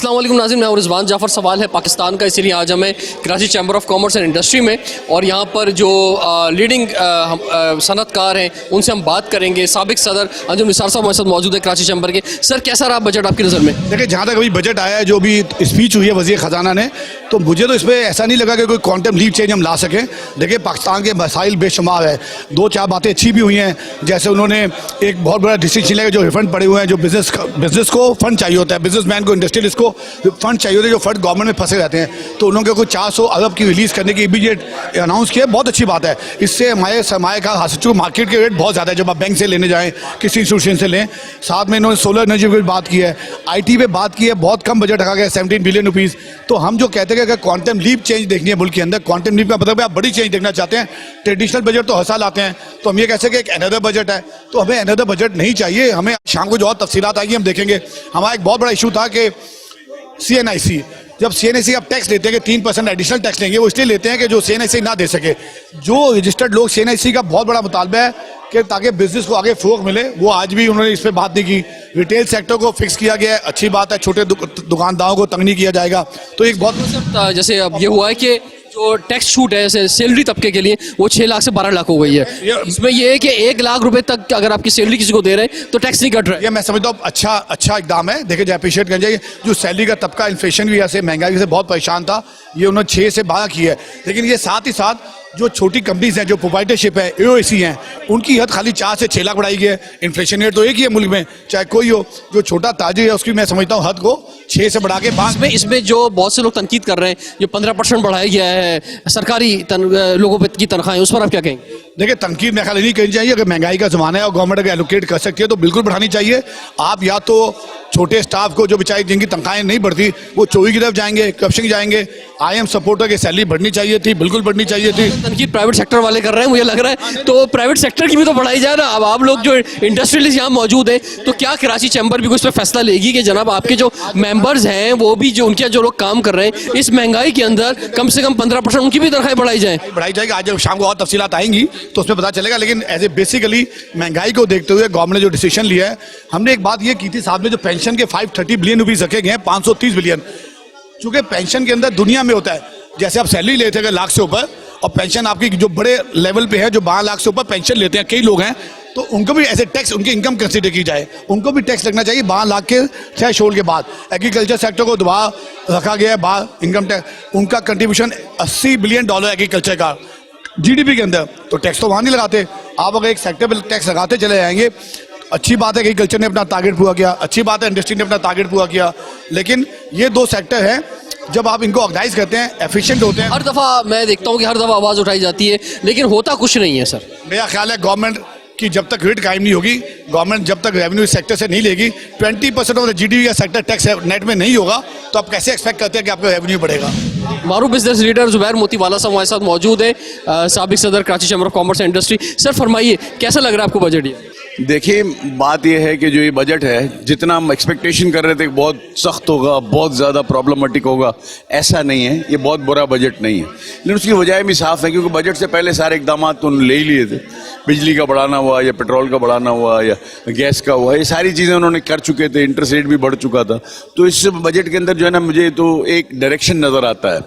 अस्सलाम वालेकुम नाज़रीन, मैं रिजवान जाफ़र। सवाल है पाकिस्तान का, इसीलिए आज हमें Karachi chamber of commerce and industry में और यहाँ पर जो लीडिंग सनतकार हैं उनसे हम बात करेंगे। साबिक सदर अंजुम निसार साहब हमारे साथ मौजूद है कराची चैम्बर के। सर, कैसा रहा बजट आपकी नज़र में? देखिए, जहाँ तक अभी बजट आया है, जो भी स्पीच हुई है वज़ीर ख़जाना ने, तो मुझे तो इसमें ऐसा नहीं लगा कि कोई क्वांटम लीप चेंज हम ला सकें। देखिए, पाकिस्तान के मसाइल बेशुमार है, दो चार बातें अच्छी भी हुई हैं। जैसे उन्होंने एक बहुत बड़ा डिसीजन लिया, जो रिफंड पड़े हुए हैं, जो बिजनेस को फंड चाहिए होता है, बिजनेसमैन को, इंडस्ट्रियलिस्ट को फंड चाहिए होते हैं, जो फंड गवर्नमेंट में फंसे रहते हैं, तो उन्होंने कुछ 400 अरब की रिलीज़ करने की इमीडिएट अनाउंस किया। बहुत अच्छी बात है। इससे हमारे सरमाए का हासिल, चूँकि मार्केट के रेट बहुत ज़्यादा है, जब आप बैंक से लेने जाएँ, किसी इंस्टीट्यूशन से लें। साथ में इन्होंने सोलर एनर्जी पर बात की है, IT पे बात की है। बहुत कम बजट रखा गया, 17 बिलियन रुपीज़। तो हम जो कहते हैं कि अगर क्वांटम लीप चेंज देखनी है मुल्क के अंदर, क्वांटम लीप का मतलब है आप बड़ी चेंज देखना चाहते हैं। ट्रेडिशनल बजट तो हर साल आते हैं, तो हम ये कह सकें कि एक अनदर बजट है, तो हमें अनदर बजट नहीं चाहिए। हमें शाम को जो और तफसीलात आएगी हम देखेंगे। हमारा एक बहुत बड़ा इशू था कि CNIC, जब CNIC आप टैक्स लेते हैं कि 3% एडिशनल टैक्स लेंगे, वो इसलिए लेते हैं कि जो CNIC ना दे सके। जो रजिस्टर्ड लोग, CNIC का बहुत बड़ा मुतालबा है कि ताकि बिजनेस को आगे फ़रोग़ मिले, वो आज भी उन्होंने इस पर बात नहीं की। रिटेल सेक्टर को फिक्स किया गया है, अच्छी बात है। छोटे दुकानदारों को तंग नहीं किया जाएगा। तो एक बहुत जैसे अब ये हुआ है कि जो टैक्स छूट है जैसे सैलरी तबके के लिए, वो 6 लाख से 12 लाख हो गई है। इसमें ये है कि 1 लाख रुपए तक अगर आपकी सैलरी किसी को दे रहे हैं तो टैक्स नहीं कट रहा है। ये मैं समझता हूँ अच्छा इकदाम है। देखिए, जो अप्रिशिएट करना चाहिए। जो सैलरी का तबका इन्फ्लेशन की वजह से, महंगाई से बहुत परेशान था, ये उन्होंने 6 से 12 की है। लेकिन ये साथ ही साथ जो छोटी कंपनीज हैं, जो प्रोप्राइटरशिप है, AOC हैं, उनकी हद खाली 4 से 6 लाख बढ़ाई गई है। इन्फ्लेशन रेट तो एक ही है मुल्क में, चाहे कोई हो। जो छोटा ताजिर है उसकी मैं समझता हूँ हद को 6 से बढ़ा के 5 इसमें जो बहुत से लोग तनकीद कर रहे हैं, जो 15% बढ़ाया गया है सरकारी लोगों की तनख्वाहें, उस पर आप क्या कहेंगे? देखिए, तनकीद में ख्याल नहीं करनी चाहिए। अगर महंगाई का ज़माना है और गवर्नमेंट अगर एलोकेट कर सकती है तो बिल्कुल बढ़ानी चाहिए। आप या तो छोटे स्टाफ को, जो बेचारे जिनकी तनख्वाहें नहीं बढ़ती, वो चोरी की तरफ जाएंगे, करप्शन जाएंगे। IM सपोर्टर की सैलरी बढ़नी चाहिए थी, बिल्कुल बढ़नी चाहिए थी। तनकीद प्राइवेट सेक्टर वाले कर रहे हैं, मुझे लग रहा है, तो प्राइवेट सेक्टर की भी तो बढ़ाई जाए ना। अब आप लोग जो इंडस्ट्रियलिस्ट यहाँ मौजूद है, तो क्या कराची चैम्बर भी कुछ पे फैसला लेगी कि जनाब आपके जो मेंबर्स हैं, वो भी जो उनके जो लोग काम कर रहे हैं, इस महंगाई के अंदर कम से कम 15% उनकी भी तनख्वाहें बढ़ाई जाए? बढ़ाई जाएगी। आज जब शाम को और तफसीलात आएंगी तो उसमें पता चलेगा। लेकिन एज ए बेसिकली महंगाई को देखते हुए गवर्नमेंट ने जो डिसीजन लिया है, हमने एक बात ये की थी साथ में, जो पेंशन के 530 बिलियन रुपीज रखे गए हैं, 530 बिलियन। चूंकि पेंशन के अंदर दुनिया में होता है, जैसे आप सैलरी लेते हैं लाख से ऊपर, और पेंशन आपकी जो बड़े लेवल पे है, जो 12 लाख से ऊपर पेंशन लेते हैं कई लोग हैं, तो उनको भी ऐसे टैक्स, उनकी इनकम कंसीडर की जाए, उनको भी टैक्स लगना चाहिए 12 लाख के थ्रेशोल्ड के बाद। एग्रीकल्चर सेक्टर को दबा रखा गया है, बाहर इनकम टैक्स, उनका कंट्रीब्यूशन $80 बिलियन एग्रीकल्चर का GDP के अंदर, तो टैक्स तो वहाँ नहीं लगाते। आप अगर एक सेक्टर पर टैक्स लगाते चले जाएंगे, अच्छी बात है कि एग्रीकल्चर ने अपना टारगेट पूरा किया, अच्छी बात है इंडस्ट्री ने अपना टारगेट पूरा किया। लेकिन ये दो सेक्टर हैं, जब आप इनको ऑर्गेनाइज करते हैं, एफिशिएंट होते हैं। हर दफ़ा मैं देखता हूँ कि हर दफ़ा आवाज़ उठाई जाती है, लेकिन होता कुछ नहीं है। सर, मेरा ख्याल है गवर्नमेंट की जब तक रेट कायम नहीं होगी, गवर्नमेंट जब तक रेवेन्यू सेक्टर से नहीं लेगी, 20% ऑफ द GDP का सेक्टर टैक्स नेट में नहीं होगा, तो आप कैसे एक्सपेक्ट करते हैं कि आपका रेवेन्यू बढ़ेगा? मारूफ बिजनेस लीडर जुबैर मोतीवाला साहब हमारे साथ मौजूद है, साबिक सदर Karachi chamber of commerce and industry. Sir, फरमाइए, कैसा लग रहा है आपको बजट ये? देखिए, बात यह है कि जो ये बजट है, जितना हम एक्सपेक्टेशन कर रहे थे कि बहुत सख्त होगा, बहुत ज़्यादा प्रॉब्लमेटिक होगा, ऐसा नहीं है। ये बहुत बुरा बजट नहीं है, लेकिन उसकी वजह भी साफ है, क्योंकि बजट से पहले सारे इकदाम तो उन्होंने ले ही लिए थे। बिजली का बढ़ाना हुआ, या पेट्रोल का बढ़ाना हुआ, या गैस का हुआ, ये सारी चीज़ें उन्होंने कर चुके थे। इंटरेस्ट रेट भी बढ़ चुका था। तो इस बजट के अंदर जो है ना, मुझे तो एक डायरेक्शन नज़र आता है,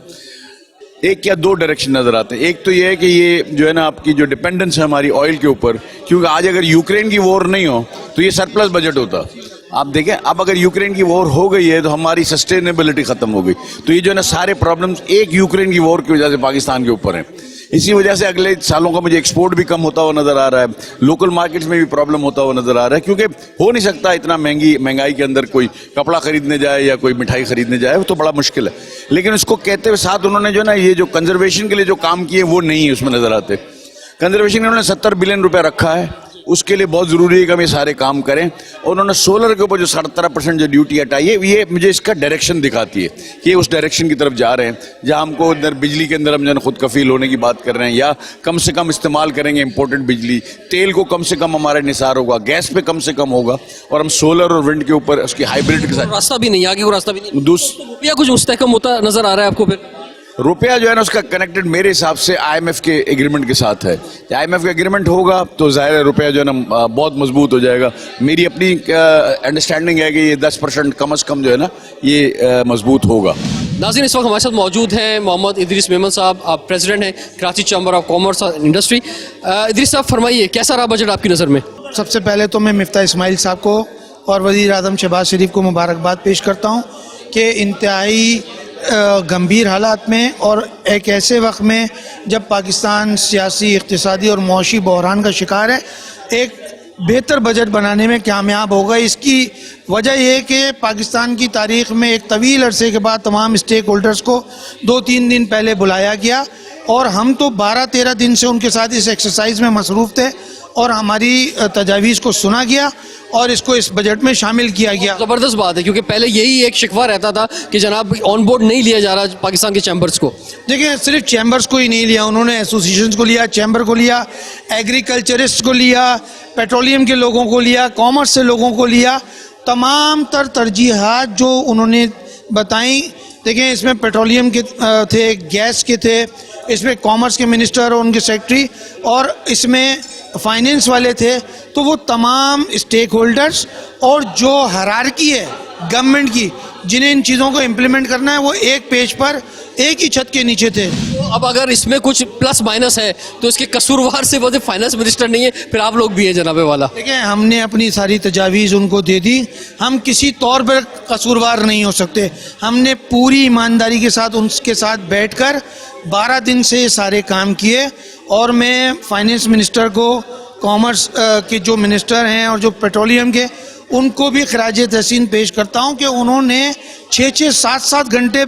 एक या दो डायरेक्शन नजर आते हैं। एक तो ये है कि ये जो है ना, आपकी जो डिपेंडेंस है हमारी ऑयल के ऊपर, क्योंकि आज अगर यूक्रेन की वॉर नहीं हो तो ये सरप्लस बजट होता। आप देखें, अब अगर यूक्रेन की वॉर हो गई है तो हमारी सस्टेनेबिलिटी खत्म हो गई। तो ये जो है ना, सारे प्रॉब्लम्स एक यूक्रेन की वॉर की वजह से पाकिस्तान के ऊपर हैं। इसी वजह से अगले सालों का मुझे एक्सपोर्ट भी कम होता हुआ नजर आ रहा है, लोकल मार्केट्स में भी प्रॉब्लम होता हुआ नजर आ रहा है, क्योंकि हो नहीं सकता इतना महंगाई के अंदर कोई कपड़ा खरीदने जाए या कोई मिठाई खरीदने जाए, वो तो बड़ा मुश्किल है। लेकिन उसको कहते हुए साथ उन्होंने जो है ना, ये जो कंजर्वेशन के लिए जो काम किए वो नहीं है उसमें नजर आते। कंजर्वेशन में उन्होंने 70 बिलियन रुपया रखा है, उसके लिए बहुत ज़रूरी है कि हम ये सारे काम करें। और उन्होंने सोलर के ऊपर जो 17% जो ड्यूटी हटाई है, ये मुझे इसका डायरेक्शन दिखाती है कि उस डायरेक्शन की तरफ जा रहे हैं, जहां हमको इधर बिजली के अंदर हम जो खुद कफील होने की बात कर रहे हैं, या कम से कम इस्तेमाल करेंगे इंपोर्टेड बिजली, तेल को कम से कम हमारा निसार होगा, गैस पे कम से कम होगा, और हम सोलर और विंड के ऊपर उसकी हाइब्रिड के साथ। रास्ता भी नहीं, आगे वो रास्ता भी नहीं, दूसरा कुछ मुस्तहकम होता नजर आ रहा है आपको? फिर रुपया जो है ना उसका कनेक्टेड मेरे हिसाब से आईएमएफ के एग्रीमेंट के साथ है। आईएमएफ का एग्रीमेंट होगा तो जाहिर है रुपया जो है ना बहुत मजबूत हो जाएगा। मेरी अपनी अंडरस्टैंडिंग है कि ये 10% कम से कम जो है ना ये मजबूत होगा। नाज़रीन, इस वक्त हमारे साथ मौजूद हैं मोहम्मद इदरीस मेमन साहब, आप प्रेसिडेंट हैं Karachi chamber of commerce and industry. Idris साहब फरमाइए, कैसा रहा बजट आपकी नज़र में? सबसे पहले तो मैं मिफ्ता इस्माइल साहब को और वज़ीर आज़म शहबाज शरीफ को मुबारकबाद पेश करता हूँ कि इंतहाई गंभीर हालात में और एक ऐसे वक्त में जब पाकिस्तान सियासी, इक़्तिसादी और मौशी बहरान का शिकार है, एक बेहतर बजट बनाने में कामयाब होगा। इसकी वजह यह है कि पाकिस्तान की तारीख़ में एक तवील अरसे के बाद तमाम स्टेक होल्डर्स को 2-3 दिन पहले बुलाया गया और हम तो 12-13 दिन से उनके साथ इस एक्सरसाइज में मसरूफ़ थे और हमारी तजावीज़ को सुना गया और इसको इस बजट में शामिल किया गया। ज़बरदस्त बात है, क्योंकि पहले यही एक शिकवा रहता था कि जनाब ऑन बोर्ड नहीं लिया जा रहा पाकिस्तान के चैम्बर्स को। देखिए, सिर्फ चैम्बर्स को ही नहीं लिया उन्होंने, एसोसिएशंस को लिया, चैम्बर को लिया, एग्रीकल्चरिस्ट को लिया, पेट्रोलियम के लोगों को लिया, कॉमर्स से लोगों को लिया। तमाम तरजीहात जो उन्होंने बताई, देखें इसमें पेट्रोलियम के थे, गैस के थे, इसमें कॉमर्स के मिनिस्टर और उनके सेक्रेटरी और इसमें फाइनेंस वाले थे। तो वो तमाम स्टेक होल्डर्स और जो हायरार्की है गवर्नमेंट की, जिन्हें इन चीज़ों को इम्प्लीमेंट करना है, वो एक पेज पर एक ही छत के नीचे थे। तो अब अगर इसमें कुछ प्लस माइनस है तो इसके कसूरवार से वो फाइनेंस मिनिस्टर नहीं है, फिर आप लोग भी हैं जनाबे वाला। देखिए, हमने अपनी सारी तजावीज़ उनको दे दी, हम किसी तौर पर कसूरवार नहीं हो सकते। हमने पूरी ईमानदारी के साथ उनके साथ बैठकर 12 दिन से ये सारे काम किए और मैं फाइनेंस मिनिस्टर को, कॉमर्स के जो मिनिस्टर हैं और जो पेट्रोलियम के, उनको भी खराज तहसीन पेश करता हूं कि उन्होंने 6-6, 7-7 घंटे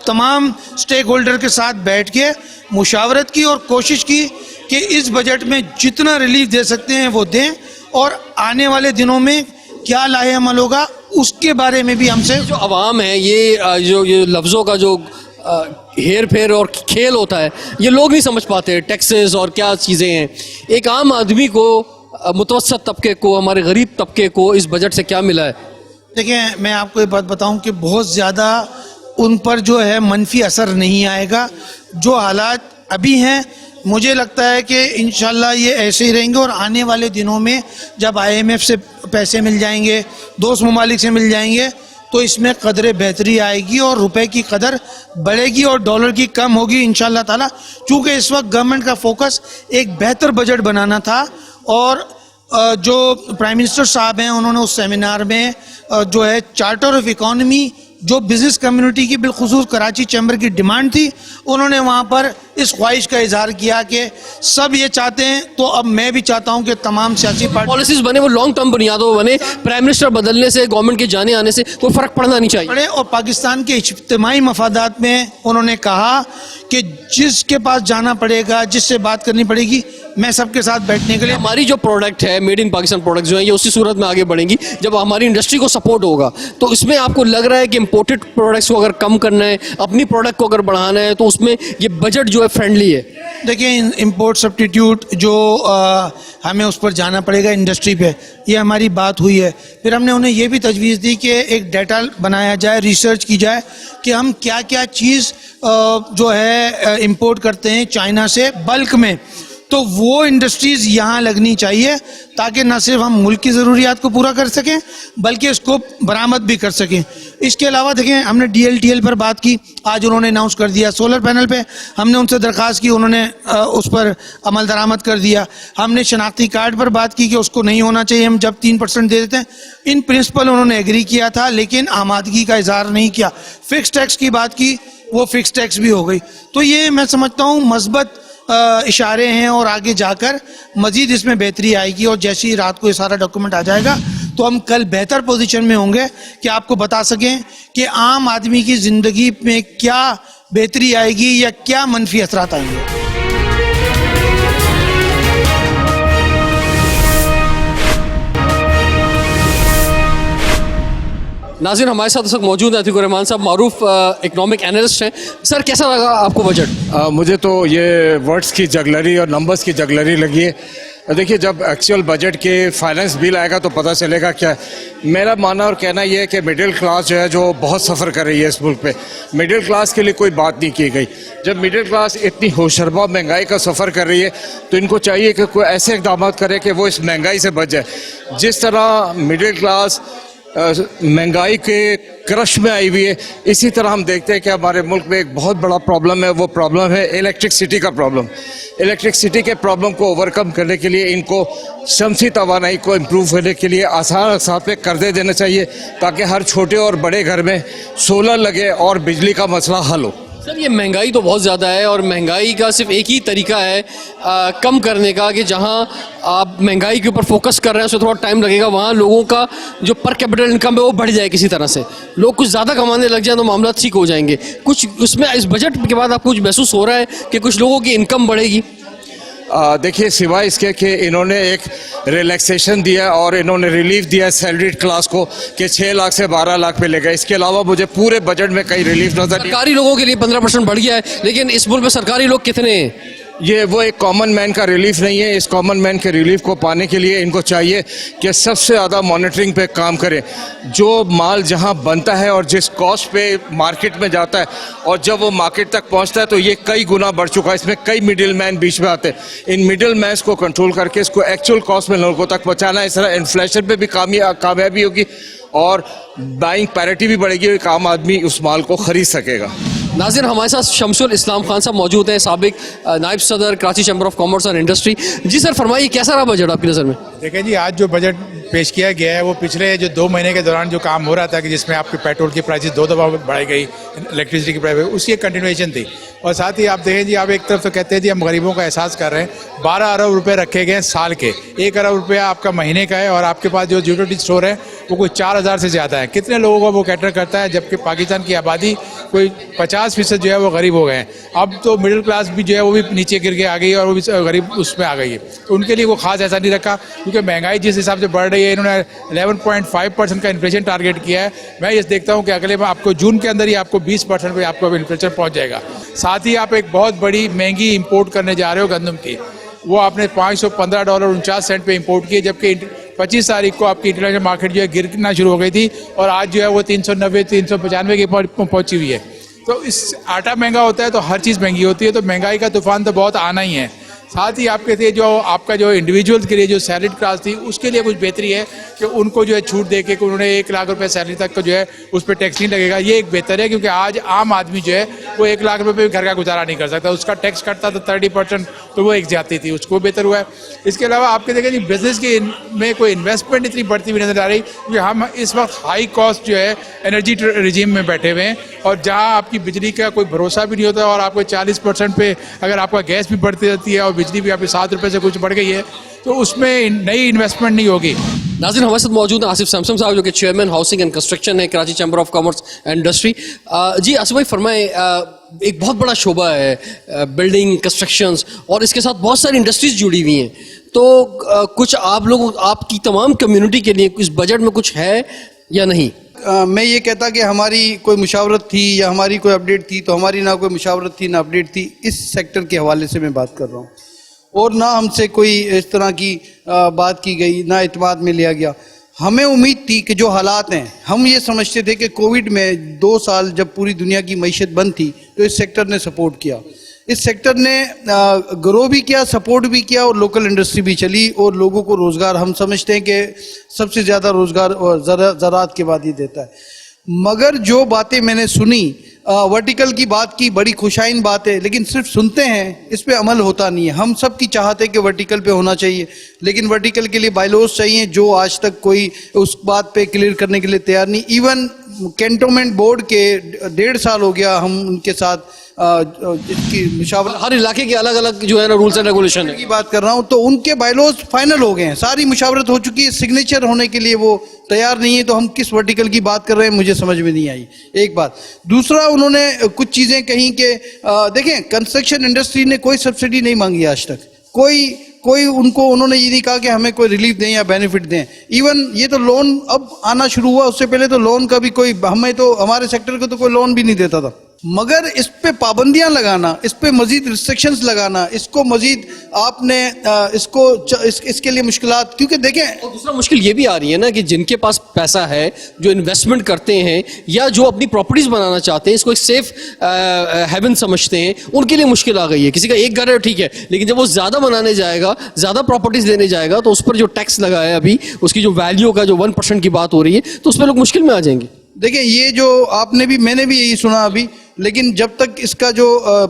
तमाम स्टेक होल्डर के साथ बैठ के मुशावरत की और कोशिश की कि इस बजट में जितना रिलीफ दे सकते हैं वो दें और आने वाले दिनों में क्या लाहेअमल होगा उसके बारे में भी हमसे। जो अवाम है, ये लफ्ज़ों का जो हेर फेर और खेल होता है, ये लोग नहीं समझ पाते, टैक्सेस और क्या चीज़ें हैं। एक आम आदमी को, मुतवस्सत तबके को, हमारे गरीब तबके को इस बजट से क्या मिला है? देखिए, मैं आपको ये बात बताऊं कि बहुत ज़्यादा उन पर जो है मनफी असर नहीं आएगा। जो हालात अभी हैं, मुझे लगता है कि इंशाल्लाह ये ऐसे ही रहेंगे और आने वाले दिनों में जब IMF से पैसे मिल जाएंगे, दोस्त ममालिक से मिल जाएंगे, तो इसमें कदर बेहतरी आएगी और रुपए की कदर बढ़ेगी और डॉलर की कम होगी इंशाल्लाह ताला। चूँकि इस वक्त गवर्नमेंट का फोकस एक बेहतर बजट बनाना था और जो प्राइम मिनिस्टर साहब हैं, उन्होंने उस सेमिनार में जो है चार्टर ऑफ इकोनॉमी, जो बिज़नेस कम्युनिटी की बिलखुसूस कराची चैम्बर की डिमांड थी, उन्होंने वहाँ पर इस ख्वाहिश का इजहार किया कि सब ये चाहते हैं, तो अब मैं भी चाहता हूँ कि तमाम सियासी पार्टी पॉलिसीज बने वो लॉन्ग टर्म बुनियादों पर बने। प्राइम मिनिस्टर बदलने से, गवर्नमेंट के जाने आने से कोई फ़र्क पड़ना नहीं चाहिए पड़े। और पाकिस्तान के इज्तिमाई मफादात में उन्होंने कहा कि जिसके पास जाना पड़ेगा, जिससे बात करनी पड़ेगी, मैं सबके साथ बैठने के लिए। हमारी जो प्रोडक्ट है, मेड इन पाकिस्तान प्रोडक्ट जो है, ये उसी सूरत में आगे बढ़ेंगी जब हमारी इंडस्ट्री को सपोर्ट होगा। तो इसमें आपको लग रहा है कि इम्पोर्टेड प्रोडक्ट्स को अगर कम करना है, अपनी प्रोडक्ट को अगर बढ़ाना है, तो उसमें ये बजट जो है फ्रेंडली है? देखिए, इम्पोर्ट सब्स्टिट्यूट जो हमें उस पर जाना पड़ेगा इंडस्ट्री पे, ये हमारी बात हुई है। फिर हमने उन्हें ये भी तजवीज़ दी कि एक डाटा बनाया जाए, रिसर्च की जाए कि हम क्या क्या चीज़ जो है इंपोर्ट करते हैं चाइना से बल्क में, तो वो इंडस्ट्रीज़ यहाँ लगनी चाहिए ताकि न सिर्फ हम मुल्क की ज़रूरियात को पूरा कर सकें बल्कि इसको बरामद भी कर सकें। इसके अलावा देखें, हमने DLTL पर बात की, आज उन्होंने अनाउंस कर दिया। सोलर पैनल पे हमने उनसे दरख्वास्त की, उन्होंने उस पर अमल दरामद कर दिया। हमने शनाख्ती कार्ड पर बात की कि उसको नहीं होना चाहिए, हम जब 3% दे देते हैं। इन प्रिंसिपल उन्होंने एग्री किया था, लेकिन आमादगी का इजहार नहीं किया। फिक्स टैक्स की बात की, वो फिक्स टैक्स भी हो गई। तो ये मैं समझता हूँ मस्बत इशारे हैं और आगे जाकर मजीद इसमें बेहतरी आएगी और जैसी रात को ये सारा डॉक्यूमेंट आ जाएगा तो हम कल बेहतर पोजीशन में होंगे कि आपको बता सकें कि आम आदमी की ज़िंदगी में क्या बेहतरी आएगी या क्या मनफी असरात आएंगे। नाज़रीन, हमारे साथ इस वक्त मौजूद है अतीकुर रहमान साहब, मारूफ इकोनॉमिक एनालिस्ट हैं। सर, कैसा लगा आपको बजट? मुझे तो ये वर्ड्स की जगलरी और नंबर्स की जगलरी लगी है। देखिए, जब एक्चुअल बजट के फाइनेंस बिल आएगा तो पता चलेगा क्या है। मेरा मानना और कहना यह है कि मिडिल क्लास जो है जो बहुत सफ़र कर रही है इस मुल्क पे, मिडिल क्लास के लिए कोई बात नहीं की गई। जब मिडिल क्लास इतनी होशरबा महंगाई का सफ़र कर रही है तो इनको चाहिए कि कोई ऐसे इक़दाम करे कि वो इस महंगाई से बच जाए। जिस तरह मिडिल क्लास महंगाई के क्रश में आई हुई है, इसी तरह हम देखते हैं कि हमारे मुल्क में एक बहुत बड़ा प्रॉब्लम है। वो प्रॉब्लम है इलेक्ट्रिसिटी का प्रॉब्लम। इलेक्ट्रिसिटी के प्रॉब्लम को ओवरकम करने के लिए इनको शमसी तवानाई को इम्प्रूव करने के लिए आसान अकसात पे कर्जे देने चाहिए ताकि हर छोटे और बड़े घर में सोलर लगे और बिजली का मसला हल हो। सर, ये महंगाई तो बहुत ज़्यादा है और महंगाई का सिर्फ एक ही तरीका है कम करने का कि जहां आप महंगाई के ऊपर फोकस कर रहे हैं उसमें थोड़ा टाइम लगेगा, वहां लोगों का जो पर कैपिटल इनकम है वो बढ़ जाए किसी तरह से, लोग कुछ ज़्यादा कमाने लग जाए तो मामला ठीक हो जाएंगे। कुछ उसमें इस बजट के बाद आपको कुछ महसूस हो रहा है कि कुछ लोगों की इनकम बढ़ेगी? देखिए, सिवाय इसके कि इन्होंने एक रिलैक्सेशन दिया और इन्होंने रिलीफ दिया सैलरीड क्लास को कि 6 लाख से 12 लाख पे ले गए, इसके अलावा मुझे पूरे बजट में कहीं रिलीफ नजर नहीं। सरकारी लोगों के लिए 15% बढ़ गया है, लेकिन इस मुल्क में सरकारी लोग कितने हैं? ये वो एक कॉमन मैन का रिलीफ नहीं है। इस कॉमन मैन के रिलीफ को पाने के लिए इनको चाहिए कि सबसे ज़्यादा मॉनिटरिंग पे काम करें। जो माल जहां बनता है और जिस कॉस्ट पे मार्केट में जाता है और जब वो मार्केट तक पहुंचता है तो ये कई गुना बढ़ चुका है। इसमें कई मिडिल मैन बीच में आते हैं। इन मिडिल मैन्स को कंट्रोल करके इसको एक्चुअल कॉस्ट में लोगों तक पहुँचाना है। इस तरह इन्फ्लेशन पे भी कामयाबी होगी और बाइंग पैरिटी भी बढ़ेगी, एक आम आदमी उस माल को खरीद सकेगा। नाज़रीन, हमारे साथ शमसुल इस्लाम खान साहब मौजूद हैं, साबिक नायब सदर Karachi chamber of commerce and industry. जी सर, फरमाइए, कैसा रहा बजट आपकी नज़र में? देखिए जी, आज जो बजट पेश किया गया है वो पिछले जो 2 महीने के दौरान जो काम हो रहा था कि जिसमें आपके पेट्रोल की प्राइसेस 2 दफ़ा बढ़ाई गई, इलेक्ट्रिसिटी की प्राइस, उसकी एक कंटिन्यूएशन थी। और साथ ही आप देखें जी, आप एक तरफ तो कहते हैं जी हम गरीबों का एहसास कर रहे हैं, 12 अरब रुपए रखे गए साल के, 1 अरब रुपया आपका महीने का है और आपके पास जो यूटिलिटी स्टोर है वो कोई 4000 से ज़्यादा है। कितने लोगों को वो कैटर करता है, जबकि पाकिस्तान की आबादी कोई 50% जो है वो गरीब हो गए हैं। अब तो मिडिल क्लास भी जो है वो भी नीचे गिर के आ गई है और वो भी गरीब उसमें आ गई है। तो उनके लिए वो खास ऐसा नहीं रखा, क्योंकि महंगाई जिस हिसाब से बढ़ रही है, इन्होंने 11.5% का इन्फ्लेशन टारगेट किया है। मैं ये देखता हूँ कि अगले आपको जून के अंदर ही आपको 20% पे आपको इन्फ्लेशन पहुँच जाएगा। साथ ही आप एक बहुत बड़ी महंगी इंपोर्ट करने जा रहे हो गंदम की, वो आपने $515.49 पे इंपोर्ट की, जबकि 25 तारीख को आपकी इंटरनेशनल मार्केट जो है गिरना शुरू हो गई थी और आज जो है वो 390-395 की पहुंची हुई है। तो इस आटा महंगा होता है तो हर चीज़ महंगी होती है, तो महंगाई का तूफान तो बहुत आना ही है। साथ ही आपके थे जो आपका जो इंडिविजुअल्स के लिए जो सैलरीड क्लास थी उसके लिए कुछ बेहतरी है कि उनको जो है छूट दे के उन्होंने 1 लाख रुपए सैलरी तक का जो है उस पर टैक्स नहीं लगेगा। ये एक बेहतर है, क्योंकि आज आम आदमी जो है वो 1 लाख रुपए पे घर का गुजारा नहीं कर सकता, उसका टैक्स कटता तो 30%, तो वो एक जाती थी, उसको बेहतर हुआ है। इसके अलावा आपके देखें जी, बिजनेस के में कोई इन्वेस्टमेंट इतनी बढ़ती हुई नजर आ रही, क्योंकि हम इस वक्त हाई कॉस्ट जो है एनर्जी रिजीम में बैठे हुए हैं और जहाँ आपकी बिजली का कोई भरोसा भी नहीं होता और आपको 40% पे अगर आपका गैस भी बढ़ती रहती है और बिजली भी आपकी 7 रुपये से कुछ बढ़ गई है, तो उसमें नई इन्वेस्टमेंट नहीं होगी। नाज़रीन, हमारे साथ मौजूद हैं आसिफ सैमसम साहब, जो कि चेयरमैन हाउसिंग एंड कंस्ट्रक्शन है Karachi chamber of commerce and industry. जी आसिफ भाई, फरमाएं, एक बहुत बड़ा शोबा है बिल्डिंग कंस्ट्रक्शंस और इसके साथ बहुत सारी इंडस्ट्रीज जुड़ी हुई हैं, तो कुछ आप लोग, आपकी तमाम कम्युनिटी के लिए इस बजट में कुछ है या नहीं? मैं ये कहता कि हमारी कोई मुशावरत थी या हमारी कोई अपडेट थी, तो हमारी ना कोई मुशावरत थी ना अपडेट थी। इस सेक्टर के हवाले से मैं बात कर रहा हूँ और ना हमसे कोई इस तरह की बात की गई, ना इत्मीनान में लिया गया। हमें उम्मीद थी कि जो हालात हैं, हम ये समझते थे कि कोविड में 2 साल जब पूरी दुनिया की मईशत बंद थी तो इस सेक्टर ने सपोर्ट किया, इस सेक्टर ने ग्रो भी किया, सपोर्ट भी किया और लोकल इंडस्ट्री भी चली और लोगों को रोज़गार, हम समझते हैं कि सबसे ज़्यादा रोज़गार ज़राअत के बाद ही देता है। मगर जो बातें मैंने सुनी, वर्टिकल की बात की, बड़ी खुशाइन बात है, लेकिन सिर्फ सुनते हैं, इस पे अमल होता नहीं है। हम सब की चाहते हैं कि वर्टिकल पे होना चाहिए, लेकिन वर्टिकल के लिए बायलॉज चाहिए, जो आज तक कोई उस बात पे क्लियर करने के लिए तैयार नहीं। इवन कैंटोनमेंट बोर्ड के 1.5 साल हो गया हम उनके साथ इसकी मुशावरत, हर इलाके के अलग अलग जो है ना रूल्स एंड रेगुलेशन की बात कर रहा हूँ, तो उनके बायलॉज फाइनल हो गए हैं, सारी मुशावरत हो चुकी है, सिग्नेचर होने के लिए वो तैयार नहीं है। तो हम किस वर्टिकल की बात कर रहे हैं, मुझे समझ में नहीं आई, एक बात। दूसरा, उन्होंने कुछ चीज़ें कहीं कि देखें, कंस्ट्रक्शन इंडस्ट्री ने कोई सब्सिडी नहीं मांगी आज तक, कोई उनको, उन्होंने ये नहीं कहा कि हमें कोई रिलीफ दें या बेनिफिट दें। इवन ये तो लोन अब आना शुरू हुआ, उससे पहले तो लोन का भी कोई, हमें तो, हमारे सेक्टर को तो कोई लोन भी नहीं देता था। मगर इस पे पाबंदियां लगाना, इस पे मजीद रिस्ट्रिक्शंस लगाना, इसको मजीद आपने इसके लिए मुश्किलात, क्योंकि देखें और दूसरा मुश्किल ये भी आ रही है ना कि जिनके पास पैसा है, जो इन्वेस्टमेंट करते हैं या जो अपनी प्रॉपर्टीज बनाना चाहते हैं, इसको एक सेफ हेवन समझते हैं, उनके लिए मुश्किल आ गई है। किसी का एक घर है ठीक है, लेकिन जब वो ज़्यादा बनाने जाएगा, ज़्यादा प्रॉपर्टीज लेने जाएगा, तो उस पर जो टैक्स लगा है अभी, उसकी जो वैल्यू का जो 1% की बात हो रही है, तो उस पर लोग मुश्किल में आ जाएंगे। देखिए ये जो मैंने भी यही सुना अभी, लेकिन जब तक इसका जो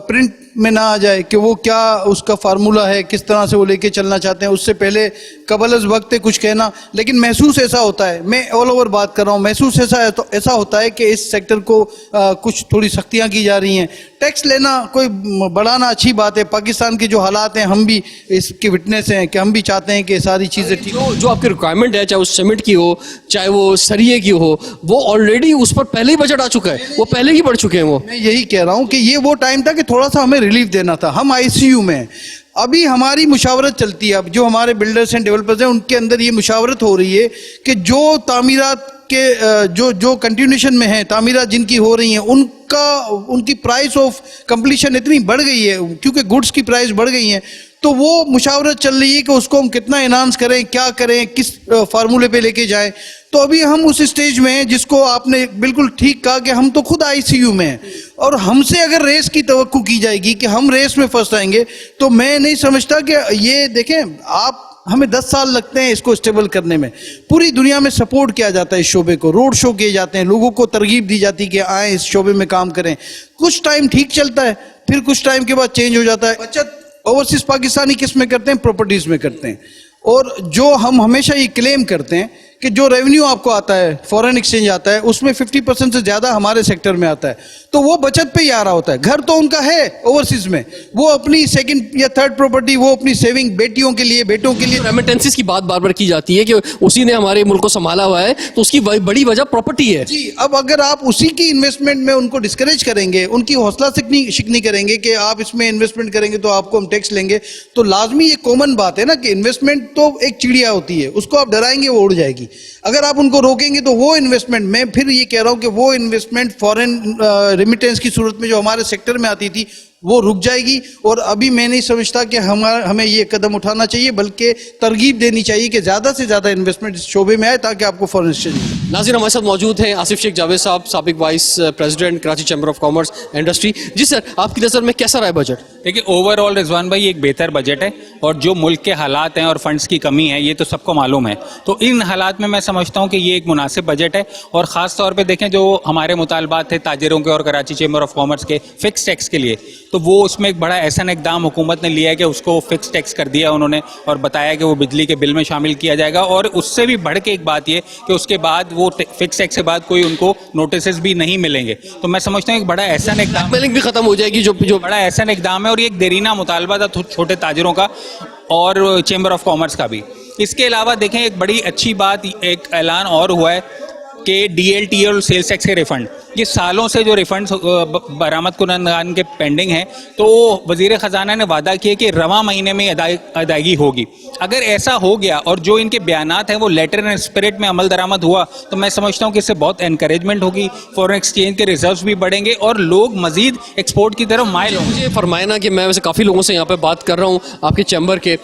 प्रिंट में ना आ जाए कि वो क्या उसका फार्मूला है, किस तरह से वो लेके चलना चाहते हैं, उससे पहले कबल वक्त है कुछ कहना। लेकिन महसूस ऐसा होता है, मैं ऑल ओवर बात कर रहा हूँ, महसूस ऐसा होता है कि इस सेक्टर को कुछ थोड़ी सख्तियाँ की जा रही हैं। टैक्स लेना कोई बढ़ाना अच्छी बात है, पाकिस्तान के जो हालात हैं हम भी इसके विटनेस हैं कि हम भी चाहते हैं कि सारी चीज़ें ठीक। जो आपकी रिक्वायरमेंट है, चाहे वो सीमेंट की हो, चाहे वो सरिये की हो, वो ऑलरेडी उस पर पहले ही बजट आ चुका है, वो पहले ही बढ़ चुके हैं। वो मैं यही कह रहा हूँ कि ये वो टाइम था कि थोड़ा सा हमें रिलीफ देना था। हम आईसीयू में हैं, अभी हमारी मुशावरत चलती है। अब जो हमारे बिल्डर्स हैं, डेवलपर्स हैं, उनके अंदर ये मुशावरत हो रही है कि जो तामीरात के जो कंटिन्यूशन में है, तामीरात जिनकी हो रही हैं, उनकी प्राइस ऑफ कंप्लीशन इतनी बढ़ गई है क्योंकि गुड्स की प्राइस बढ़ गई है, तो वो मुशावरत चल रही है कि उसको हम कितना इन्हांस करें, क्या करें, किस फार्मूले पे लेके जाएं। तो अभी हम उस स्टेज में हैं जिसको आपने बिल्कुल ठीक कहा कि हम तो खुद आईसीयू में हैं, और हमसे अगर रेस की तवक्को की जाएगी कि हम रेस में फर्स्ट आएंगे, तो मैं नहीं समझता कि ये देखें आप, हमें 10 साल लगते हैं इसको स्टेबल करने में। पूरी दुनिया में सपोर्ट किया जाता है इस शोबे को, रोड शो किए जाते हैं, लोगों को तरगीब दी जाती है कि आए इस शोबे में काम करें। कुछ टाइम ठीक चलता है, फिर कुछ टाइम के बाद चेंज हो जाता है। बचत ओवरसीज पाकिस्तानी किस में करते हैं? प्रॉपर्टीज में करते हैं। और जो हम हमेशा ये क्लेम करते हैं कि जो रेवेन्यू आपको आता है, फॉरेन एक्सचेंज आता है, उसमें 50% से ज़्यादा हमारे सेक्टर में आता है, तो वो बचत पे ही आ रहा होता है। घर तो उनका है ओवरसीज में, वो अपनी सेकंड या थर्ड प्रॉपर्टी, वो अपनी सेविंग बेटियों के लिए, बेटों के लिए। रेमिटेंसेस की बात बार बार की जाती है कि उसी ने हमारे मुल्क को संभाला हुआ है, तो उसकी बड़ी वजह प्रॉपर्टी है। जी, अब अगर आप उसी की इन्वेस्टमेंट में उनको डिस्करेज करेंगे, उनकी हौसला शिकनी करेंगे कि आप इसमें इन्वेस्टमेंट करेंगे तो आपको हम टैक्स लेंगे, तो लाजमी ये कॉमन बात है ना कि इन्वेस्टमेंट तो एक चिड़िया होती है, उसको आप डराएंगे वो उड़ जाएगी। अगर आप उनको रोकेंगे तो वो इन्वेस्टमेंट, मैं फिर ये कह रहा हूं कि वो इन्वेस्टमेंट फॉरेन रेमिटेंस की सूरत में जो हमारे सेक्टर में आती थी वो रुक जाएगी। और अभी मैं नहीं समझता कि हमें ये कदम उठाना चाहिए, बल्कि तरगीब देनी चाहिए कि ज़्यादा से ज़्यादा इन्वेस्टमेंट इस शोबे में आए ताकि आपको फॉरेन एक्सचेंज। नाज़रीन, हमारे साथ मौजूद हैं आसिफ शेख जावेद साहब, साबिक vice president Karachi chamber of commerce industry. जी सर, आपकी नज़र में कैसा रहा है बजट? देखिए, ओवरऑल रिजवान भाई एक बेहतर बजट है, और जो मुल्क के हालात हैं और फंड्स की कमी है ये तो सबको मालूम है। तो इन हालात में मैं समझता हूँ कि ये एक मुनासिब बजट है। और ख़ास तौर पे देखें, जो हमारे मुतालबात थे ताजिरों के और कराची चैम्बर ऑफ कॉमर्स के फिक्स टैक्स के लिए, तो वो उसमें एक बड़ा ऐसा इकदाम हुकूमत ने लिया है कि उसको फिक्स टैक्स कर दिया उन्होंने, और बताया कि वो बिजली के बिल में शामिल किया जाएगा। और उससे भी बढ़ के एक बात ये कि उसके बाद वो फिक्स टैक्स के बाद कोई उनको नोटिस भी नहीं मिलेंगे। तो मैं समझता हूँ एक बड़ा ऐसा इकदाम, ब्लैकमेलिंग भी खत्म हो जाएगी, जो बड़ा ऐसा इकदाम है। और ये एक देरीना मुतालबा था छोटे ताजिरों का और चैम्बर ऑफ कॉमर्स का भी। इसके अलावा देखें, एक बड़ी अच्छी बात, एक ऐलान और हुआ है कि डीएलटी और सेल्स टैक्स के रिफंड, ये सालों से जो रिफंड बरामद कुनंदगान के पेंडिंग हैं, तो वजीर ख़जाना ने वादा किया कि रवां महीने में अदायगी होगी। अगर ऐसा हो गया और जो इनके बयानात हैं वो लेटर एंड स्पिरिट में अमल दरामद हुआ, तो मैं समझता हूँ कि इससे बहुत एनकरेजमेंट होगी, फॉरेन एक्सचेंज के रिजर्व्स भी बढ़ेंगे और लोग मजीद एक्सपोर्ट की तरफ माइल होंगे। मुझे फरमाए ना कि मैं वैसे काफ़ी लोगों से यहाँ पे बात कर रहा हूँ आपके चैम्बर के,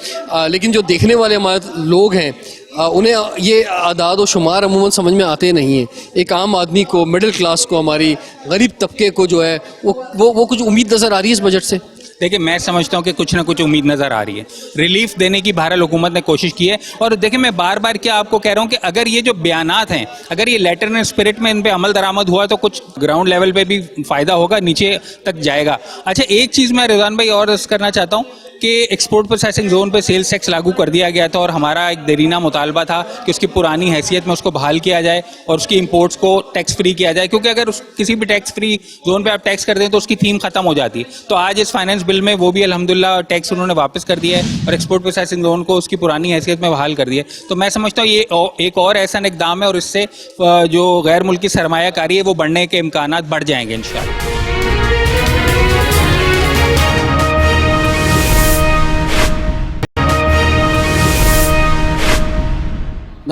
लेकिन जो देखने वाले हमारे लोग हैं उन्हें ये आदाद और शुमार अमूमन समझ में आते नहीं हैं। एक आम आदमी को, मिडिल क्लास को, हमारी गरीब तबके को जो है वो कुछ उम्मीद नज़र आ रही है इस बजट से? देखिए, मैं समझता हूँ कि कुछ ना कुछ उम्मीद नज़र आ रही है। रिलीफ देने की बहरहाल हुकूमत ने कोशिश की है। और देखिए, मैं बार बार क्या आपको कह रहा हूँ कि अगर ये जो बयानात हैं, अगर ये लेटर एंड स्पिरिट में इन पे अमल दरामद हुआ तो कुछ ग्राउंड लेवल पे भी फ़ायदा होगा, नीचे तक जाएगा। अच्छा, एक चीज़ मैं रिजवान भाई और करना चाहता हूँ कि एक्सपोर्ट प्रोसेसिंग जोन पे सेल्स टैक्स लागू कर दिया गया था, और हमारा एक देरीना मुतालबा था कि उसकी पुरानी हैसियत में उसको बहाल किया जाए और उसकी इंपोर्ट्स को टैक्स फ्री किया जाए, क्योंकि अगर किसी भी टैक्स फ्री जोन पे आप टैक्स कर दें तो उसकी थीम खत्म हो जाती है। तो आज इस फाइनेंस बिल में वो भी अल्हम्दुलिल्लाह टैक्स उन्होंने वापस कर दिया है और एक्सपोर्ट प्रोसेसिंग जोन को उसकी पुरानी हैसियत में बहाल कर दिया है। तो मैं समझता हूँ ये एक और ऐसा इक़दाम है, और इससे जो गैर मुल्की सरमायाकारी है वो बढ़ने के इम्कानात बढ़ जाएंगे इंशाअल्लाह।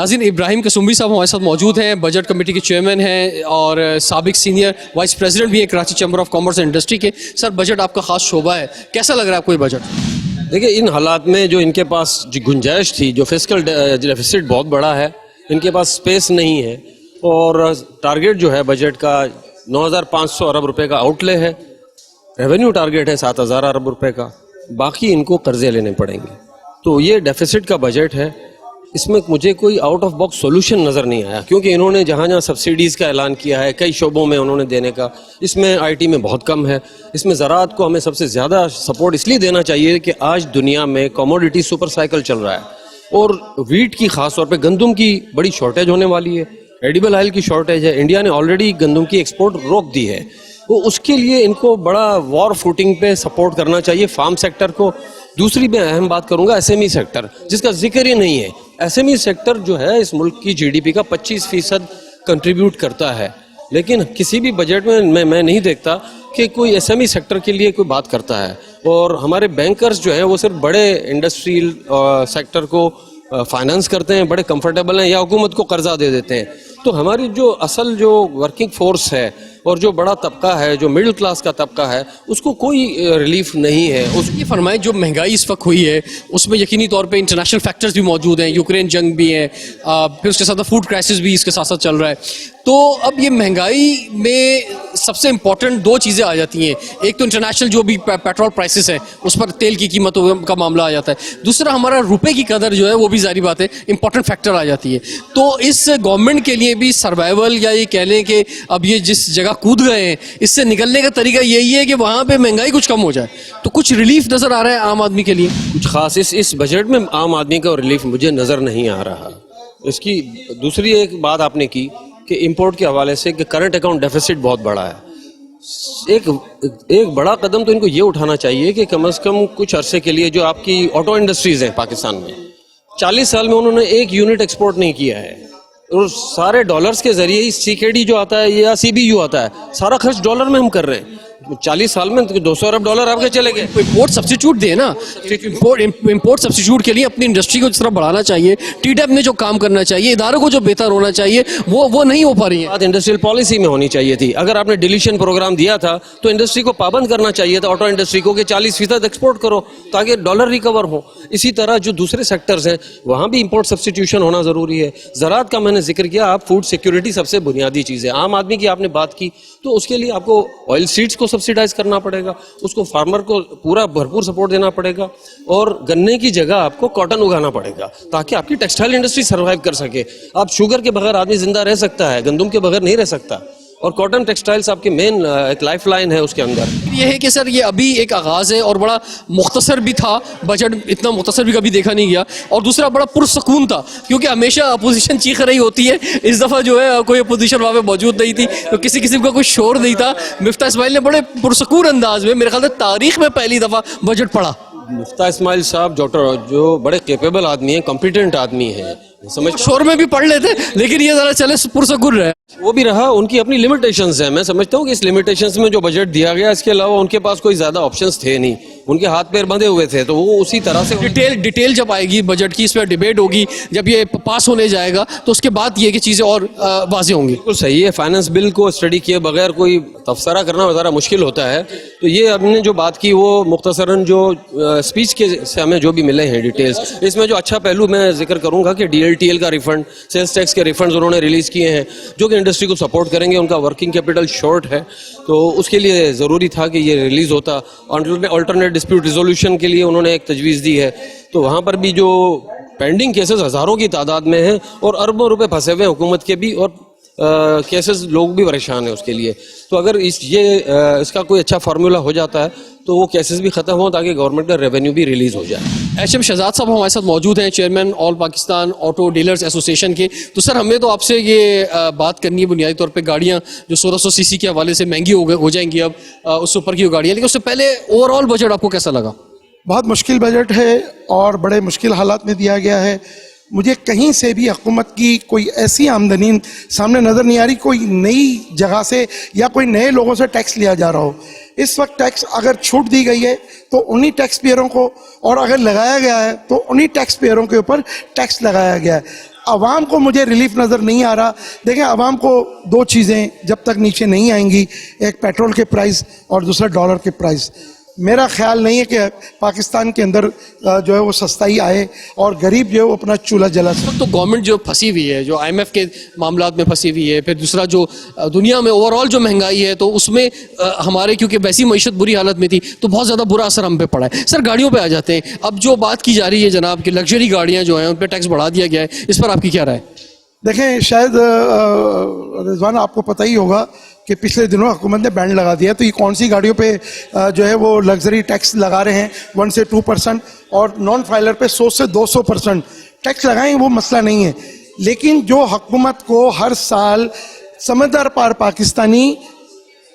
नाज़रीन, इब्राहिम कसुम्बी साहब हमारे साथ मौजूद हैं, बजट कमेटी के चेयरमैन हैं और साबिक सीनियर वाइस प्रेसिडेंट भी हैं Karachi chamber of commerce and industry के। सर, बजट आपका खास शोबा है, कैसा लग रहा है आपको ये बजट? देखिए, इन हालात में जो इनके पास जो गुंजाइश थी, जो फिस्कल डेफिसिट बहुत बड़ा है, इनके पास स्पेस नहीं है और टारगेट जो है बजट का 9,500 अरब रुपए का आउटले है, रेवेन्यू टारगेट है 7,000 अरब रुपए का, बाकी इनको कर्जे लेने पड़ेंगे। तो ये डेफिसिट का बजट है, इसमें मुझे कोई आउट ऑफ बॉक्स सॉल्यूशन नज़र नहीं आया, क्योंकि इन्होंने जहाँ जहाँ सब्सिडीज़ का ऐलान किया है कई शोबों में उन्होंने देने का, इसमें आईटी में बहुत कम है। इसमें ज़राअत को हमें सबसे ज़्यादा सपोर्ट इसलिए देना चाहिए कि आज दुनिया में कमोडिटी सुपर साइकिल चल रहा है और वीट की ख़ास तौर पे गंदम की बड़ी शॉर्टेज होने वाली है, एडिबल ऑयल की शॉर्टेज है। इंडिया ने ऑलरेडी गंदम की एक्सपोर्ट रोक दी है, तो उसके लिए इनको बड़ा वॉर फुटिंग पे सपोर्ट करना चाहिए फार्म सेक्टर को। दूसरी मैं अहम बात करूंगा एसएमई सेक्टर, जिसका जिक्र ही नहीं है। एसएमई सेक्टर जो है इस मुल्क की जीडीपी का 25% कंट्रीब्यूट करता है, लेकिन किसी भी बजट में मैं नहीं देखता कि कोई एसएमई सेक्टर के लिए कोई बात करता है। और हमारे बैंकर्स जो है वो सिर्फ बड़े इंडस्ट्रियल सेक्टर को फाइनेंस करते हैं, बड़े कंफर्टेबल हैं या हुकूमत को कर्जा दे देते हैं। तो हमारी जो असल जो वर्किंग फोर्स है और जो बड़ा तबका है, जो मिडिल क्लास का तबका है, उसको कोई रिलीफ नहीं है। ये फरमाएं, जो महंगाई इस वक्त हुई है उसमें यकीनी तौर पे इंटरनेशनल फैक्टर्स भी मौजूद हैं, यूक्रेन जंग भी है, फिर उसके साथ फूड क्राइसिस भी इसके साथ साथ चल रहा है। तो अब ये महंगाई में सबसे इंपॉर्टेंट दो चीज़ें आ जाती हैं, एक तो इंटरनेशनल जो भी पेट्रोल प्राइसेस है उस पर तेल की कीमतों का मामला आ जाता है, दूसरा हमारा रुपए की कदर जो है वो भी जारी बात है इंपॉर्टेंट फैक्टर आ जाती है। तो इस गवर्नमेंट के लिए भी सर्वाइवल या ये कह लें कि अब ये जिस जगह कूद गए हैं इससे निकलने का तरीका यही है कि वहाँ पे महंगाई कुछ कम हो जाए। तो कुछ रिलीफ नज़र आ रहा है आम आदमी के लिए? कुछ खास इस बजट में आम आदमी का रिलीफ मुझे नज़र नहीं आ रहा। इसकी दूसरी एक बात आपने की कि इंपोर्ट के हवाले से कि करंट अकाउंट डेफिसिट बहुत बड़ा है। एक बड़ा कदम तो इनको ये उठाना चाहिए कि कम से कम कुछ अरसे के लिए जो आपकी ऑटो इंडस्ट्रीज हैं पाकिस्तान में, 40 साल में उन्होंने एक यूनिट एक्सपोर्ट नहीं किया है और सारे डॉलर्स के जरिए सीकेडी जो आता है या सीबीयू आता है, सारा खर्च डॉलर में हम कर रहे हैं। 40 साल में 200 अरब डॉलर आपके चले गए। इंपोर्ट सब्स्टिट्यूट दे ना, इंपोर्ट सब्स्टिट्यूट के लिए अपनी इंडस्ट्री को जिस तरह बढ़ाना चाहिए, टीडैप ने जो काम करना चाहिए, इदारों को जो बेहतर होना चाहिए, वो नहीं हो पा रही है। बात इंडस्ट्रियल पॉलिसी में होनी चाहिए थी। अगर आपने डिलीशन प्रोग्राम दिया था तो इंडस्ट्री को पाबंद करना चाहिए था, ऑटो इंडस्ट्री को, कि 40% एक्सपोर्ट करो ताकि डॉलर रिकवर हो। इसी तरह जो दूसरे सेक्टर्स हैं वहाँ भी इंपोर्ट सब्स्टिट्यूशन होना ज़रूरी है। ज़राअत का मैंने जिक्र किया, आप फूड सिक्योरिटी सबसे बुनियादी चीज़ है। आम आदमी की आपने बात की, तो उसके लिए आपको ऑयल सीड्स को सब्सिडाइज करना पड़ेगा, उसको फार्मर को पूरा भरपूर सपोर्ट देना पड़ेगा और गन्ने की जगह आपको कॉटन उगाना पड़ेगा ताकि आपकी टेक्सटाइल इंडस्ट्री सर्वाइव कर सके। आप शुगर के बगैर आदमी जिंदा रह सकता है, गंदम के बगैर नहीं रह सकता, और कॉटन टेक्सटाइल्स आपकी मेन एक लाइफ लाइन है उसके अंदर। ये है कि सर ये अभी एक आगाज़ है और बड़ा मुख्तसर भी था बजट, इतना मुख्तसर भी कभी देखा नहीं गया, और दूसरा बड़ा पुरसकून था क्योंकि हमेशा अपोजिशन चीख रही होती है। इस दफ़ा जो है कोई अपोजिशन वहाँ पे मौजूद नहीं थी, तो किसी किस्म का कोई शोर नहीं था। मिफ्ता इस्माइल ने बड़े पुरसकून अंदाज में, मेरे ख्याल से तारीख में पहली दफ़ा बजट पढ़ा। मुफ्ता इस्माइल साहब जो बड़े कैपेबल आदमी हैं, कॉम्पिटेंट आदमी हैं, समझ शोर में भी पढ़ लेते, लेकिन ये ज़रा चले पुरसकून रहे। वो भी रहा, उनकी अपनी लिमिटेशंस हैं। मैं समझता हूँ कि इस लिमिटेशंस में जो बजट दिया गया, इसके अलावा उनके पास कोई ज़्यादा ऑप्शंस थे नहीं, उनके हाथ पैर बंधे हुए थे, तो वो उसी तरह से डिटेल जब आएगी बजट की, इस पर डिबेट होगी, जब ये पास होने जाएगा तो उसके बाद ये कि चीज़ें और वाज़ेह होंगी। बिल्कुल सही है, फाइनेंस बिल को स्टडी किए बगैर कोई तबसरा करना ज़रा मुश्किल होता है। तो ये हमने जो बात की वो मुख्तसरन जो स्पीच के से हमें जो भी मिले हैं डिटेल्स, इसमें जो अच्छा पहलू मैं जिक्र करूँगा कि DLTL का रिफंड, सेल्स टैक्स के रिफंड्स उन्होंने रिलीज़ किए हैं जो कि इंडस्ट्री को सपोर्ट करेंगे। उनका वर्किंग कैपिटल शॉर्ट है, तो उसके लिए ज़रूरी था कि ये रिलीज़ होता। अल्टरनेट डिस्प्यूट रिजोल्यूशन के लिए उन्होंने एक तजवीज़ दी है, तो वहाँ पर भी जो पेंडिंग केसेस हज़ारों की तादाद में हैं और अरबों रुपए फंसे हुए हैं हुकूमत के भी, और केसेस लोग भी परेशान हैं उसके लिए। तो अगर इसका कोई अच्छा फार्मूला हो जाता है तो वो केसेस भी ख़त्म हो ताकि गवर्नमेंट का रेवेन्यू भी रिलीज़ हो जाए। HM शहजाद साहब हमारे साथ मौजूद हैं, chairman all Pakistan auto dealers association के। तो सर, हमें तो आपसे ये बात करनी है बुनियादी तौर पे, गाड़ियाँ जो 1600 सीसी के हवाले से महंगी हो जाएंगी अब, उससे ऊपर की गाड़ियाँ, लेकिन उससे पहले ओवरऑल बजट आपको कैसा लगा? बहुत मुश्किल बजट है और बड़े मुश्किल हालात में दिया गया है। मुझे कहीं से भी हुकूमत की कोई ऐसी आमदनी सामने नज़र नहीं आ रही, कोई नई जगह से या कोई नए लोगों से टैक्स लिया जा रहा हो। इस वक्त टैक्स अगर छूट दी गई है तो उन्हीं टैक्स पेयरों को, और अगर लगाया गया है तो उन्हीं टैक्स पेयरों के ऊपर टैक्स लगाया गया है। आवाम को मुझे रिलीफ नज़र नहीं आ रहा। देखें, आवाम को दो चीज़ें जब तक नीचे नहीं आएंगी, एक पेट्रोल के प्राइस और दूसरा डॉलर के प्राइस, मेरा ख्याल नहीं है कि पाकिस्तान के अंदर जो है वो सस्ताई आए और गरीब जो है वो अपना चूल्हा जला सके। तो गवर्नमेंट जो फंसी हुई है, जो आईएमएफ के मामलात में फंसी हुई है, फिर दूसरा जो दुनिया में ओवरऑल जो महंगाई है, तो उसमें हमारे क्योंकि वैसी मईशत बुरी हालत में थी तो बहुत ज़्यादा बुरा असर हम पे पड़ा है। सर, गाड़ियों पे आ जाते हैं। अब जो बात की जा रही है जनाब कि लग्जरी गाड़ियाँ जो हैं उन पर टैक्स बढ़ा दिया गया है, इस पर आपकी क्या राय है? देखें, शायद रिजवान आपको पता ही होगा कि पिछले दिनों हुकूमत ने बैंड लगा दिया, तो ये कौन सी गाड़ियों पे जो है वो लग्जरी टैक्स लगा रहे हैं 1 से 2% और नॉन फाइलर पे 100 से 200% टैक्स लगाएं, वो मसला नहीं है। लेकिन जो हुकूमत को हर साल समंदर पार पाकिस्तानी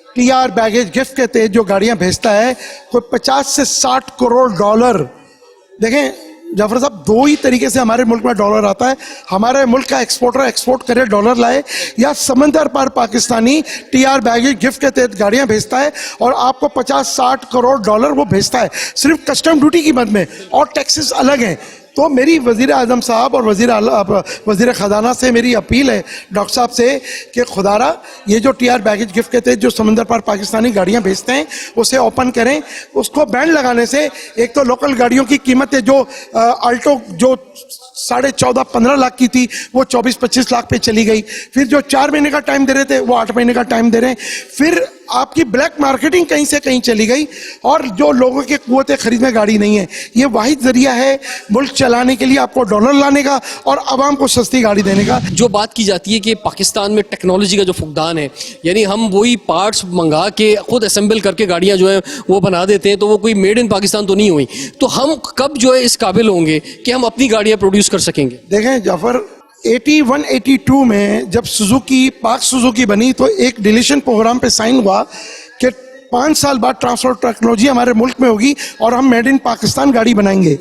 टीआर बैगेज गिफ्ट के तहत जो गाड़ियां भेजता है, कोई 50 से 60 करोड़ डॉलर। देखें जाफर साहब, दो ही तरीके से हमारे मुल्क में डॉलर आता है। हमारे मुल्क का एक्सपोर्टर एक्सपोर्ट करे, डॉलर लाए, या समंदर पार पाकिस्तानी टीआर बैगेज गिफ्ट के तहत गाड़ियां भेजता है और आपको 50-60 करोड़ डॉलर वो भेजता है सिर्फ कस्टम ड्यूटी की मद में, और टैक्सेस अलग हैं। तो मेरी वज़ीर आज़म साहब और वज़ीर ख़जाना से मेरी अपील है डॉक्टर साहब से कि खुदारा ये जो टीआर बैगेज गिफ्ट के तहत जो समंदर पार पाकिस्तानी गाड़ियां भेजते हैं उसे ओपन करें। उसको बैंड लगाने से एक तो लोकल गाड़ियों की कीमतें जो अल्टो जो 14.5-15 लाख की थी वो 24-25 लाख पे चली गई। फिर जो 4 महीने का टाइम दे रहे थे वो 8 महीने का टाइम दे रहे हैं। फिर आपकी ब्लैक मार्केटिंग कहीं से कहीं चली गई और जो लोगों की कुव्वत खरीद में गाड़ी नहीं है। ये वाहिद जरिया है मुल्क चलाने के लिए, आपको डॉलर लाने का और आवाम को सस्ती गाड़ी देने का। जो बात की जाती है कि पाकिस्तान में टेक्नोलॉजी का जो फुकदान है, यानी हम वही पार्ट्स मंगा के खुद असेंबल करके गाड़ियां जो है वो बना देते हैं, तो वो कोई मेड इन पाकिस्तान तो नहीं हुई। तो हम कब जो है इस काबिल होंगे कि हम अपनी गाड़ियां प्रोड्यूस कर सकेंगे? देखें जाफर, 81-82 में जब सुजुकी पाक सुजुकी बनी तो एक डिलीशन प्रोग्राम पे साइन हुआ कि 5 साल बाद ट्रांसफर टेक्नोलॉजी हमारे मुल्क में होगी और हम मेड इन पाकिस्तान गाड़ी बनाएंगे।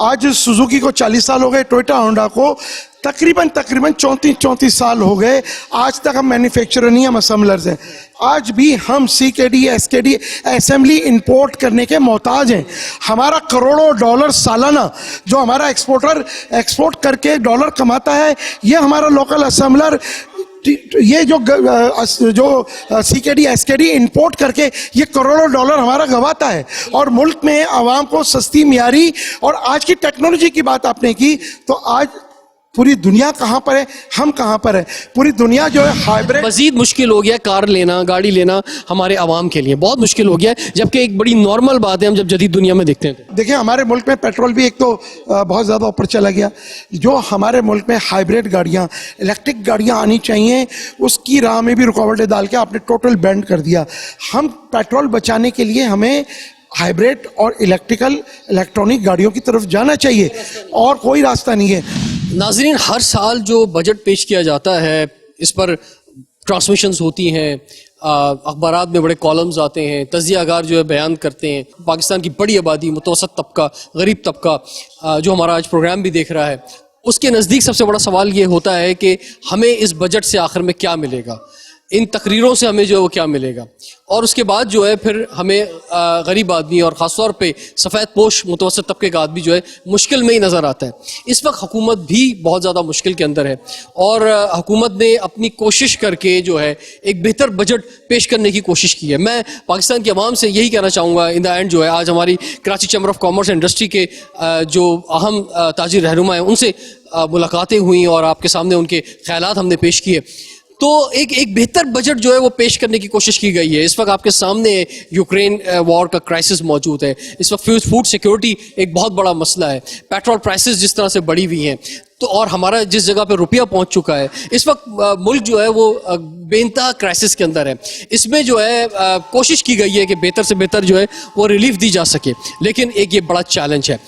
आज सुजुकी को 40 साल हो गए, टोयोटा होंडा को तकरीबन 34 साल हो गए। आज तक हम मैन्युफैक्चरर नहीं, हम असेंबलर्स हैं। आज भी हम CKD SKD असेंबली इंपोर्ट करने के मोहताज हैं। हमारा करोड़ों डॉलर सालाना जो हमारा एक्सपोर्टर एक्सपोर्ट करके डॉलर कमाता है, ये हमारा लोकल असेंबलर ये जो CKD SKD इंपोर्ट करके ये करोड़ों डॉलर हमारा गवाता है। और मुल्क में आवाम को सस्ती मियारी और आज की टेक्नोलॉजी की बात आपने की, तो आज पूरी दुनिया कहाँ पर है, हम कहाँ पर है? पूरी दुनिया जो है हाइब्रिड। मजीद मुश्किल हो गया कार लेना, गाड़ी लेना हमारे आवाम के लिए बहुत मुश्किल हो गया है, जबकि एक बड़ी नॉर्मल बात है हम जब जदीद दुनिया में देखते हैं। देखिए, हमारे मुल्क में पेट्रोल भी एक तो बहुत ज़्यादा ऊपर चला गया। जो हमारे मुल्क में हाइब्रिड गाड़ियाँ, इलेक्ट्रिक गाड़ियाँ आनी चाहिए, उसकी राह में भी रुकावटें डाल के आपने टोटल बैंड कर दिया। हम पेट्रोल बचाने के लिए हमें हाइब्रिड और इलेक्ट्रॉनिक गाड़ियों की तरफ जाना चाहिए और कोई रास्ता नहीं है। नाजरीन, हर साल जो बजट पेश किया जाता है इस पर ट्रांसमिशंस होती हैं, अखबारात में बड़े कॉलम्स आते हैं, तज़ियागार जो है बयान करते हैं। पाकिस्तान की बड़ी आबादी, मुतवसत तबका, गरीब तबका जो हमारा आज प्रोग्राम भी देख रहा है, उसके नज़दीक सबसे बड़ा सवाल ये होता है कि हमें इस बजट से आखिर में क्या मिलेगा, इन तकरीरों से हमें जो है वो क्या मिलेगा। और उसके बाद जो है फिर हमें गरीब आदमी और ख़ास तौर पे सफ़ेद पोश मुतवसत तबके का आदमी जो है मुश्किल में ही नज़र आता है। इस वक्त हुकूमत भी बहुत ज़्यादा मुश्किल के अंदर है और हुकूमत ने अपनी कोशिश करके जो है एक बेहतर बजट पेश करने की कोशिश की है। मैं पाकिस्तान की आवाम से यही कहना चाहूँगा, इन द एंड जो है आज हमारी Karachi chamber of commerce industry के जो अहम ताजिर रहनुमा हैं उनसे मुलाकातें हुई और आपके सामने उनके ख्यालात हमने पेश किए। तो एक बेहतर बजट जो है वो पेश करने की कोशिश की गई है। इस वक्त आपके सामने यूक्रेन वॉर का क्राइसिस मौजूद है, इस वक्त फूड सिक्योरिटी एक बहुत बड़ा मसला है, पेट्रोल प्राइसेस जिस तरह से बढ़ी हुई हैं, तो और हमारा जिस जगह पे रुपया पहुंच चुका है, इस वक्त मुल्क जो है वो बेइंतहा क्राइसिस के अंदर है। इसमें जो है कोशिश की गई है कि बेहतर से बेहतर जो है वो रिलीफ दी जा सके, लेकिन एक ये बड़ा चैलेंज है।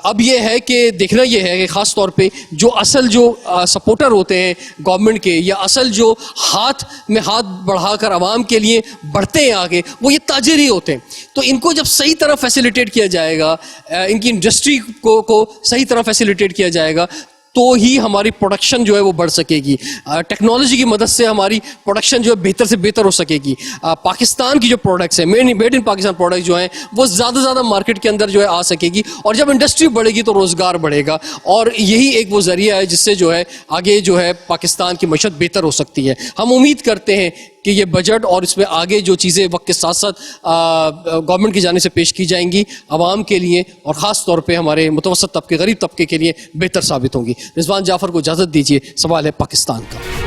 अब ये है कि देखना ये है कि ख़ास तौर पे जो असल जो सपोर्टर होते हैं गवर्नमेंट के, या असल जो हाथ में हाथ बढ़ाकर आवाम के लिए बढ़ते हैं आगे, वो ये ताजिर ही होते हैं। तो इनको जब सही तरह फैसिलिटेट किया जाएगा, इनकी इंडस्ट्री को सही तरह फैसिलिटेट किया जाएगा, तो ही हमारी प्रोडक्शन जो है वो बढ़ सकेगी। टेक्नोलॉजी की मदद से हमारी प्रोडक्शन जो है बेहतर से बेहतर हो सकेगी। पाकिस्तान की जो प्रोडक्ट्स है, मेड इन पाकिस्तान प्रोडक्ट जो हैं वो ज़्यादा से ज़्यादा मार्केट के अंदर जो है आ सकेगी, और जब इंडस्ट्री बढ़ेगी तो रोज़गार बढ़ेगा, और यही एक वो ज़रिया है जिससे जो है आगे जो है पाकिस्तान की मईशत बेहतर हो सकती है। हम उम्मीद करते हैं कि ये बजट और इसमें आगे जो चीज़ें वक्त के साथ साथ गवर्नमेंट की जानिब से पेश की जाएंगी आवाम के लिए और ख़ास तौर पे हमारे मुतवसत तबके, गरीब तबके के लिए बेहतर साबित होंगी। रिजवान जाफ़र को इजाज़त दीजिए। सवाल है पाकिस्तान का।